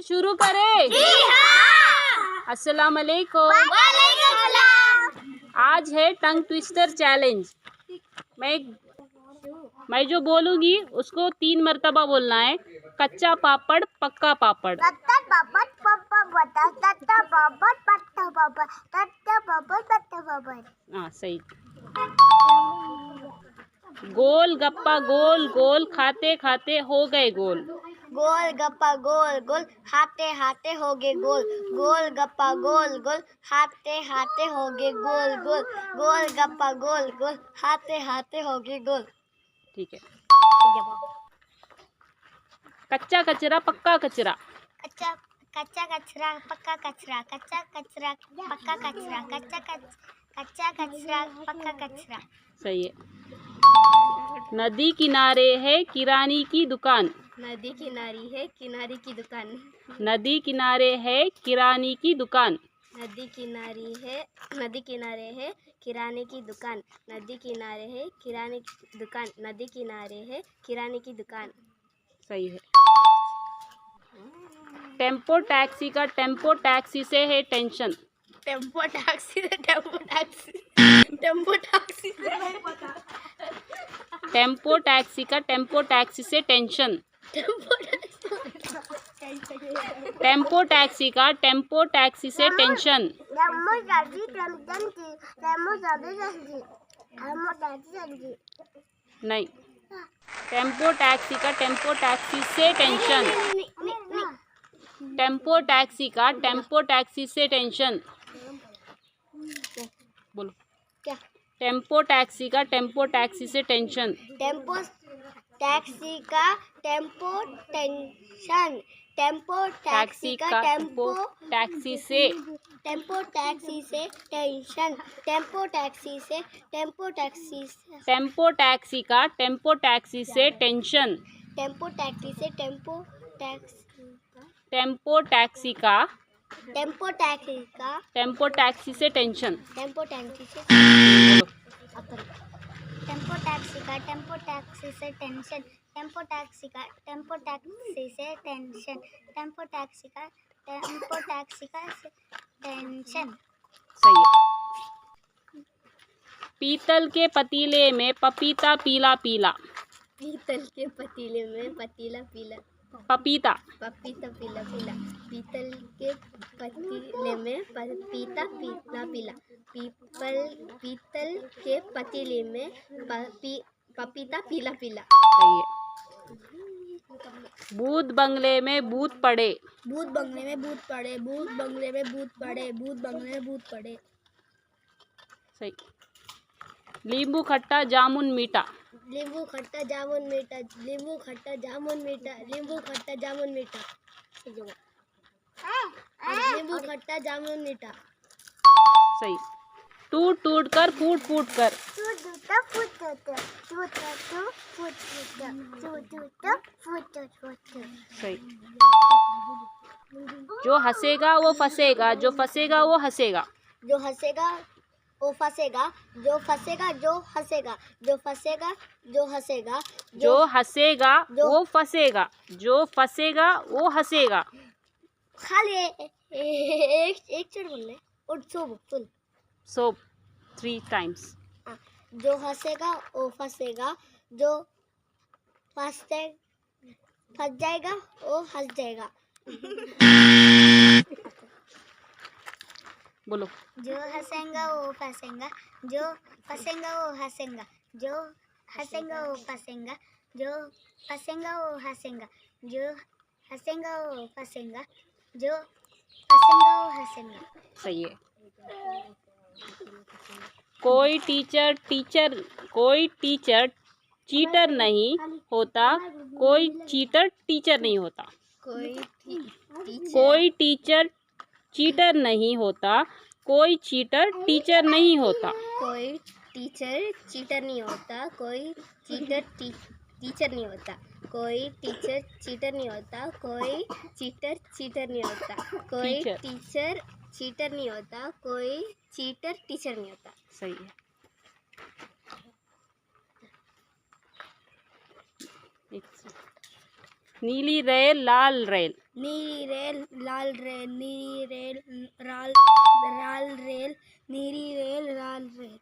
शुरू करें? जी हाँ। अस्सलाम वालेकुम। वालेकुम सलाम। आज है टंग ट्विस्टर चैलेंज। मैं जो बोलूंगी उसको 3 मर्तबा बोलना है। कच्चा पापड़ पक्का पापड़। तत्ता पापड़ पप्पा बता तत्ता पापड़ पत्ता पापड़ तत्ता पापड़ पत्ता पापड़। हाँ सही। गोल गप्पा गोल गोल खाते खाते हो गए गोल। गोल गप्पा गोल गोल हाथे हाथे हो गए गोल। गोल गप्पा गोल गोल हाथे हाथे हो गए गोल गोल। गोल गप्पा गोल गोल हाथे हाथे हो गए गोल। ठीक है। कच्चा कचरा पक्का कचरा। कच्चा कच्चा कचरा पक्का कचरा कच्चा कचरा पक्का कचरा कच्चा कचरा पक्का कचरा। सही है। नदी किनारे है किरानी की दुकान। नदी किनारी है किनारे की दुकान। नदी किनारे है किरानी की दुकान। नदी किनारे है किराने की दुकान। नदी किनारे है किराने की दुकान। नदी किनारे है किराने की दुकान। सही है। टेम्पो टैक्सी का टेम्पो टैक्सी से है tension. Tempo taxi tempo taxi tempo taxi tempo taxi का टेम्पो टैक्सी से टेंशन। टेम्पो टैक्सी का टेम्पो टैक्सी से टेंशन। नहीं, टेम्पो टैक्सी का टेम्पो टैक्सी से टेंशन। टेम्पो टैक्सी का टेम्पो टैक्सी से टेंशन। बोलो क्या? टेम्पो टैक्सी का टेम्पो टैक्सी से टेंशन। टेम्पो टैक्सी का टेम्पो टेंशन। टेम्पो टैक्सी का टेम्पो टैक्सी से टेम्पो टैक्सी से टेंशन। टेम्पो टैक्सी से टेम्पो टैक्सी टेम्पो टैक्सी का टेम्पो टैक्सी से टेंशन। टेम्पो टैक्सी से टेम्पो टैक्सी टेम्पो टैक्सी का टेम्पो टैक्सी का टेम्पो टैक्सी से टेंशन। टेम्पो टैक्सी से टेम्पो टैक्सी का टेम्पो टैक्सी से टेंशन। टेम्पो टैक्सी का टेम्पो टैक्सी से टेंशन। टेम्पो टैक्सी का टेम्पो टैक्सी का टेंशन। सही है। पीतल के पतीले में पपीता पीला पीला। पीतल के पतीले में पतीला पीला पपीता पपीता पीला पीला। पीतल के पतीले में पपीता पीला पीला। पीतल के पतीले में पपीता पीला पीला। सही है। भूत बंगले में भूत पड़े। भूत बंगले में भूत पड़े। भूत बंगले में भूत पड़े। भूत बंगले में भूत पड़े। सही। नींबू खट्टा जामुन मीठा। नींबू खट्टा जामुन मीठा। नींबू खट्टा जामुन मीठा। नींबू खट्टा जामुन मीठा। नींबू खट्टा जामुन मीठा। सही। टूट टूट कर फूट फूट कर। सही। जो हंसेगा वो फंसेगा। जो फंसेगा वो हंसेगा। जो हंसेगा वो फंसेगा। जो फंसेगा जो हंसेगा। जो फंसेगा जो हंसेगा। जो हंसेगा वो फंसेगा। जो फंसेगा वो हंसेगा। खाली एक चढ़ बोलने और सुन। सो 3 times। जो हंसेगा वो फंसेगा। जो फंस जाएगा वो हंस जाएगा। बोलो। जो हंसेगा वो फंसेगा। जो फंसेगा वो हंसेगा। जो हंसेगा वो फंसेगा। जो फंसेगा वो हंसेगा। जो हंसेगा वो फंसेगा। जो फंसेगा वो हंसेगा। सही है। कोई टीचर चीटर नहीं होता। कोई चीटर टीचर नहीं होता। कोई टीचर चीटर नहीं होता। कोई चीटर टीचर नहीं होता। कोई टीचर चीटर नहीं होता। कोई चीटर टीचर नहीं होता। कोई टीचर चीटर नहीं होता। कोई चीटर नहीं होता। कोई टीचर चीटर नहीं होता। कोई चीटर टीचर नहीं होता। सही है। नीली रेल लाल रेल। नीली रेल लाल रेल नीली रेल लाल रेल नीली रेल लाल रेल